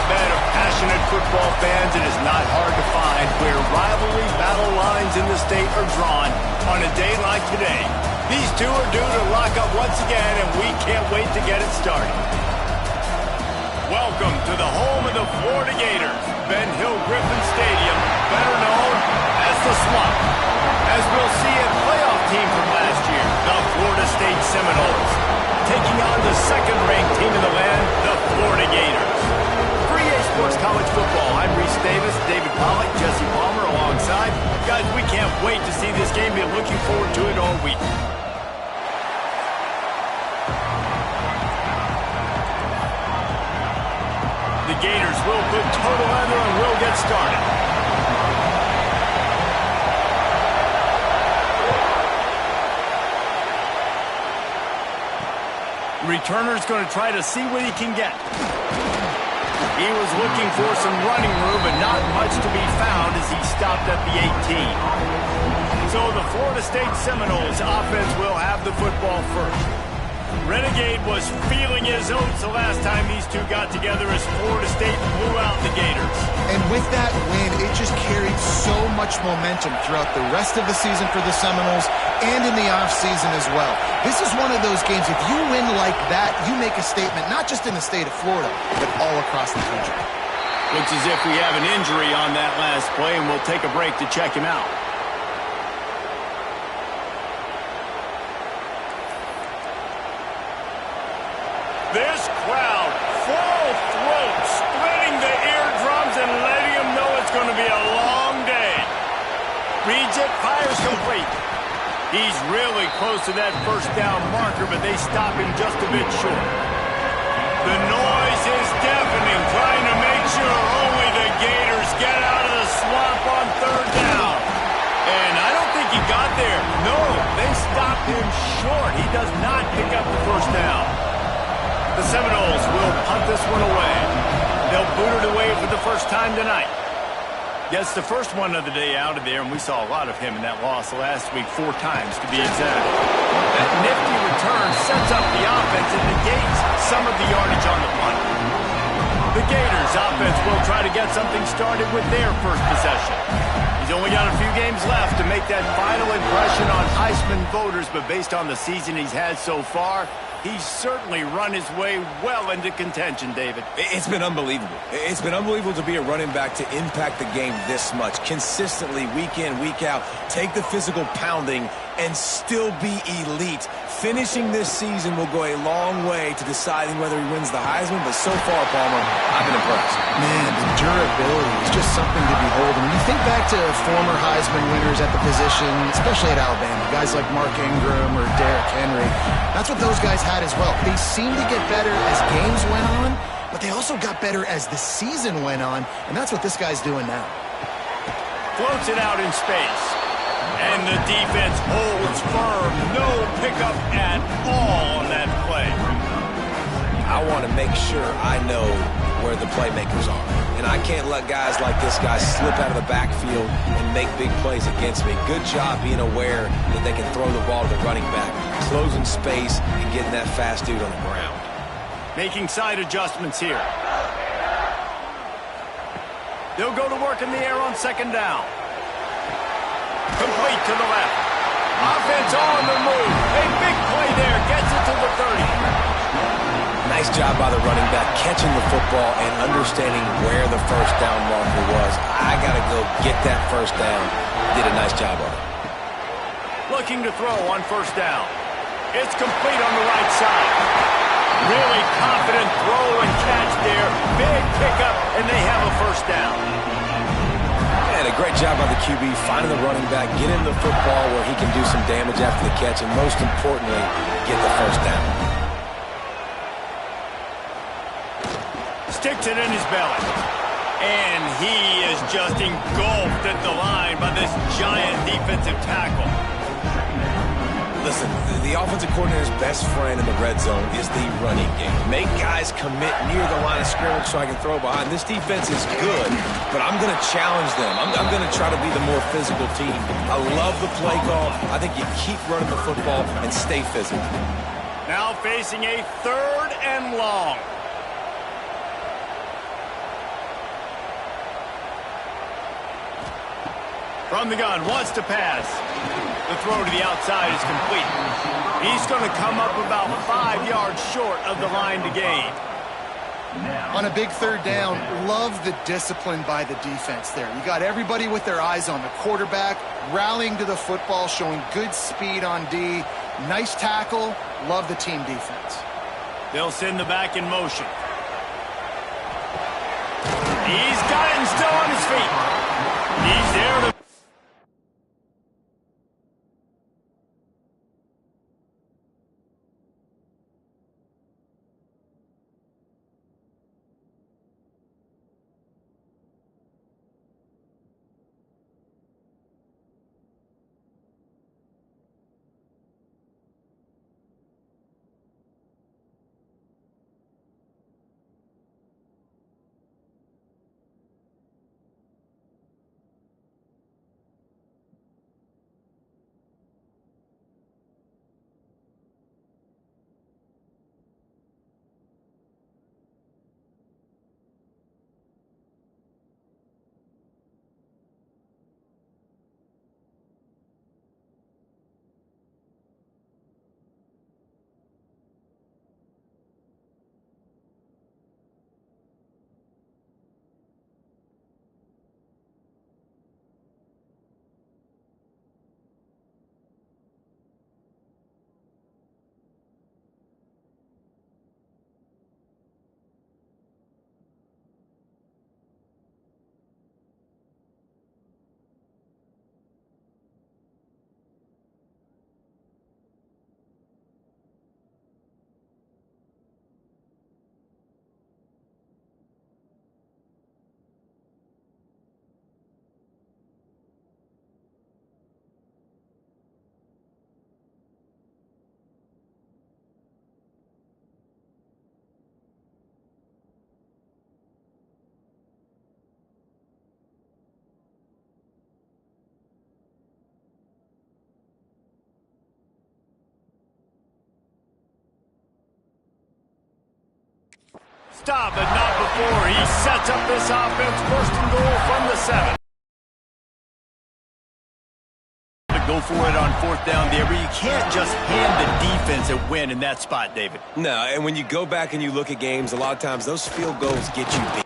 hotbed of passionate football fans, it is not hard to find where rivalry battle lines in the state are drawn on a day like today. These two are due to lock up once again, and we can't wait to get it started. Welcome to the home of the Florida Gators, Ben Hill Griffin Stadium, better known as the Swamp. As we'll see a playoff team from last year, the Florida State Seminoles, taking on the second-ranked team in the land, the Florida Gators. For EA Sports College Football, I'm Reese Davis, David Pollack, Jesse Palmer alongside. Guys, we can't wait to see this game. We're looking forward to it all week. The Gators will put total leather and will get started. Returner's going to try to see what he can get. He was looking for some running room, but not much to be found as he stopped at the 18. So the Florida State Seminoles offense will have the football first. Renegade was feeling his oats the last time these two got together as Florida State blew out the Gators. And with that win, it just carried so much momentum throughout the rest of the season for the Seminoles and in the offseason as well. This is one of those games, if you win like that, you make a statement, not just in the state of Florida, but all across the country. Looks as if we have an injury on that last play, and we'll take a break to check him out. This crowd, full throat, splitting the eardrums and letting them know it's going to be a long day. Reads it, fires complete. He's really close to that first down marker, but they stop him just a bit short. The noise is deafening, trying to make sure only the Gators get out of the swamp on third down. And I don't think he got there. No, they stopped him short. He does not pick up the first down. The Seminoles will punt this one away. They'll boot it away for the first time tonight. Gets the first one of the day out of there, and we saw a lot of him in that loss last week, 4 times to be exact. That nifty return sets up the offense and negates some of the yardage on the punt. The Gators offense will try to get something started with their first possession. He's only got a few games left to make that final impression on Heisman voters, but based on the season he's had so far, he's certainly run his way well into contention, David. It's been unbelievable. It's been unbelievable to be a running back to impact the game this much. Consistently, week in, week out, take the physical pounding and still be elite. Finishing this season will go a long way to deciding whether he wins the Heisman, but so far, Palmer, I've been impressed. Man, the durability is just something to behold. And when you think back to former Heisman winners at the position, especially at Alabama, guys like Mark Ingram or Derrick Henry, that's what those guys had as well. They seemed to get better as games went on, but they also got better as the season went on, and that's what this guy's doing now. Floats it out in space. And the defense holds firm. No pickup at all on that play. I want to make sure I know where the playmakers are. And I can't let guys like this guy slip out of the backfield and make big plays against me. Good job being aware that they can throw the ball to the running back, closing space, and getting that fast dude on the ground. Making side adjustments here. They'll go to work in the air on second down. Complete to the left. Offense on the move. A big play there. Gets it to the 30. Nice job by the running back catching the football and understanding where the first down marker was. I got to go get that first down. Did a nice job of it. Looking to throw on first down. It's complete on the right side. Really confident throw and catch there. Big pickup, and they have a first down. And a great job by the QB finding the running back, getting the football where he can do some damage after the catch, and most importantly, get the first down. Sticks it in his belly. And he is just engulfed at the line by this giant defensive tackle. Listen, the offensive coordinator's best friend in the red zone is the running game. Make guys commit near the line of scrimmage so I can throw behind. This defense is good, but I'm going to challenge them. I'm going to try to be the more physical team. I love the play call. I think you keep running the football and stay physical. Now facing a 3rd and long. From the gun, wants to pass. The throw to the outside is complete. He's going to come up about 5 yards short of the line to gain. On a big third down, love the discipline by the defense there. You got everybody with their eyes on the quarterback, rallying to the football, showing good speed on D. Nice tackle. Love the team defense. They'll send the back in motion. He's got it and still on his feet. He's there to... Stop, but not before. He sets up this offense first and goal from the 7. Go for it on fourth down there, but you can't just hand the defense a win in that spot, David. No, and when you go back and you look at games, a lot of times those field goals get you beat.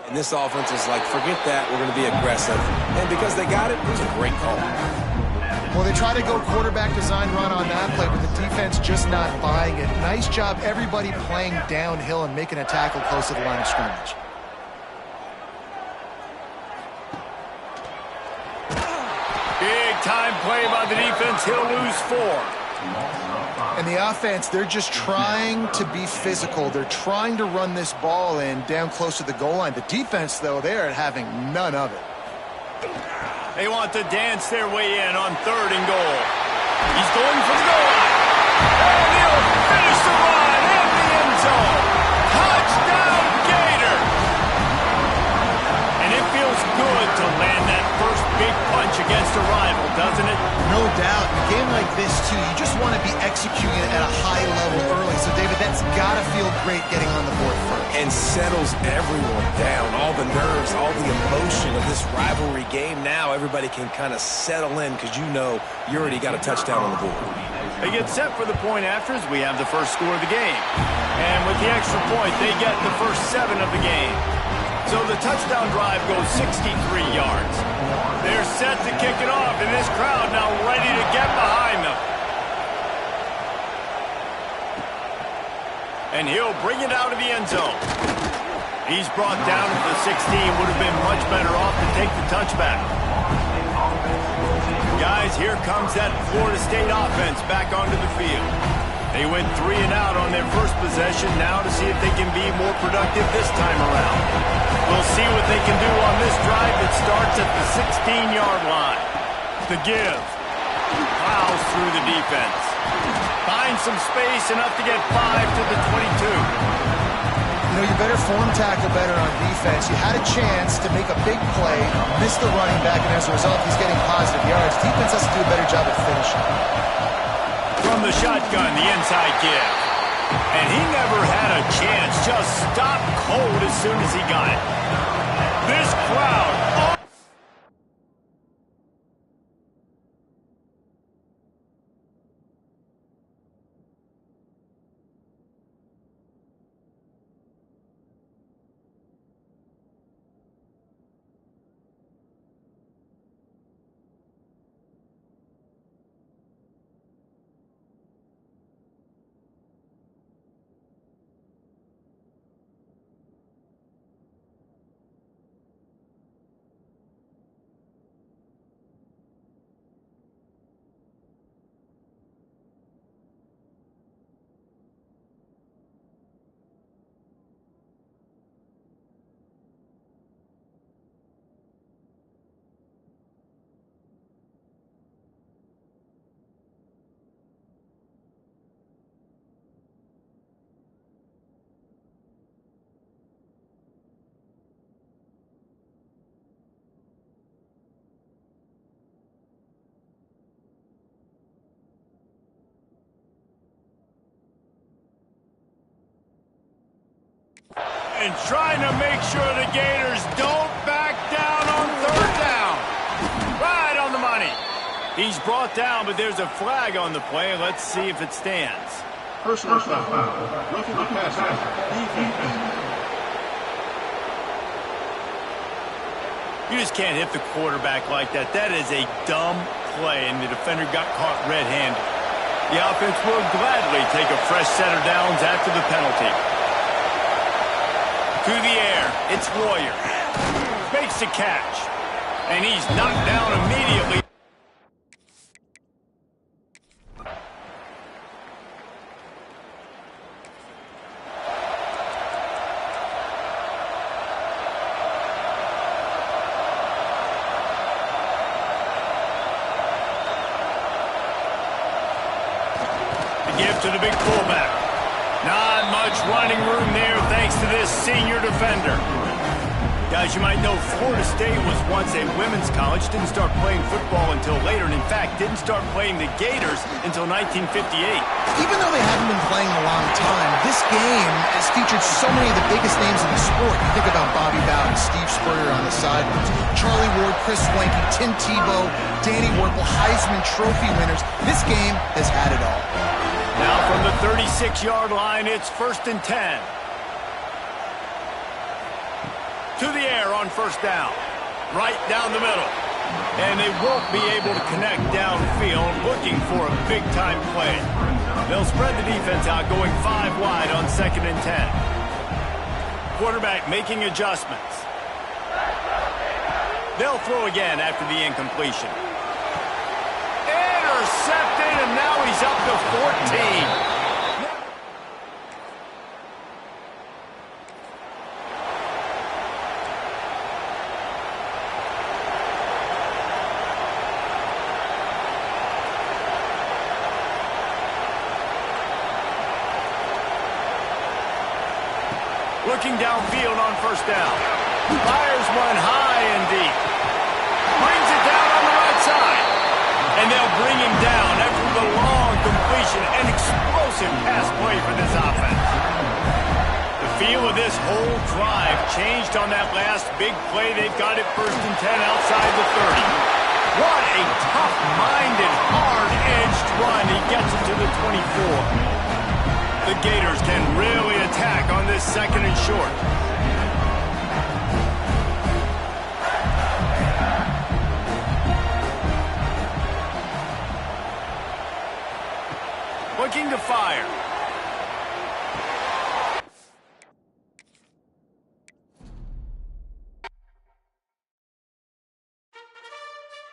And this offense is like, forget that, we're going to be aggressive. And because they got it, it was a great call. Well, they try to go quarterback design run on that play, but the defense just not buying it. Nice job, everybody playing downhill and making a tackle close to the line of scrimmage. Big time play by the defense. He'll lose 4. And the offense, they're just trying to be physical. They're trying to run this ball in down close to the goal line. The defense, though, they're having none of it. They want to dance their way in on 3rd and goal. He's going for the goal line. And he'll finish the run in the end zone. Touchdown, Gator! And it feels good to land that first big punch against a rival, doesn't it? No doubt. In a game like this, too, you just want to be executing it at a high level early. So, David, that's got to feel great getting on the board first. And settles everyone down. All the nerves, all the emotion of this rivalry game. Now everybody can kind of settle in because you know you already got a touchdown on the board. They get set for the point afters. We have the first score of the game. And with the extra point, they get the first 7 of the game. So the touchdown drive goes 63 yards. They're set to kick it off, and this crowd now ready to get behind them. And he'll bring it out of the end zone. He's brought down to the 16. Would have been much better off to take the touchback. Guys, here comes that Florida State offense back onto the field. They went 3 and out on their first possession, now to see if they can be more productive this time around. We'll see what they can do on this drive that starts at the 16-yard line. The give. Plows through the defense. Finds some space, enough to get 5 to the 22. You know, you better form tackle better on defense. You had a chance to make a big play, missed the running back, and as a result, he's getting positive yards. Defense has to do a better job of finishing. From the shotgun, the inside give. And he never had a chance. Just stopped cold as soon as he got it. This crowd... And trying to make sure the Gators don't back down on 3rd down. Right on the money. He's brought down, but there's a flag on the play. Let's see if it stands. Personal foul. Roughing the passer. You just can't hit the quarterback like that. That is a dumb play, and the defender got caught red-handed. The offense will gladly take a fresh set of downs after the penalty. To the air, it's Royer. Makes the catch. And he's knocked down immediately. The give to the big fullback. Not much running room there thanks to this senior defender. Guys, you might know Florida State was once a women's college, didn't start playing football until later, and in fact, didn't start playing the Gators until 1958. Even though they haven't been playing a long time, this game has featured so many of the biggest names in the sport. You think about Bobby Bowden, Steve Spurrier on the sidelines, Charlie Ward, Chris Swanky, Tim Tebow, Danny Werkle, Heisman Trophy winners. This game has had it all. Now from the 36-yard line, it's 1st and 10. To the air on 1st down. Right down the middle. And they won't be able to connect downfield, looking for a big-time play. They'll spread the defense out, going 5 wide on 2nd and 10. Quarterback making adjustments. They'll throw again after the incompletion. Intercepted, and now he's up to Looking downfield on first down. Fires one high and deep. Brings it down on the right side. And they'll bring him down after the long completion and explosive pass play for this offense. The feel of this whole drive changed on that last big play. They've got it 1st and 10 outside the 30. What a tough-minded, hard-edged run. He gets it to the 24. The Gators can really attack on this 2nd and short. Looking to fire.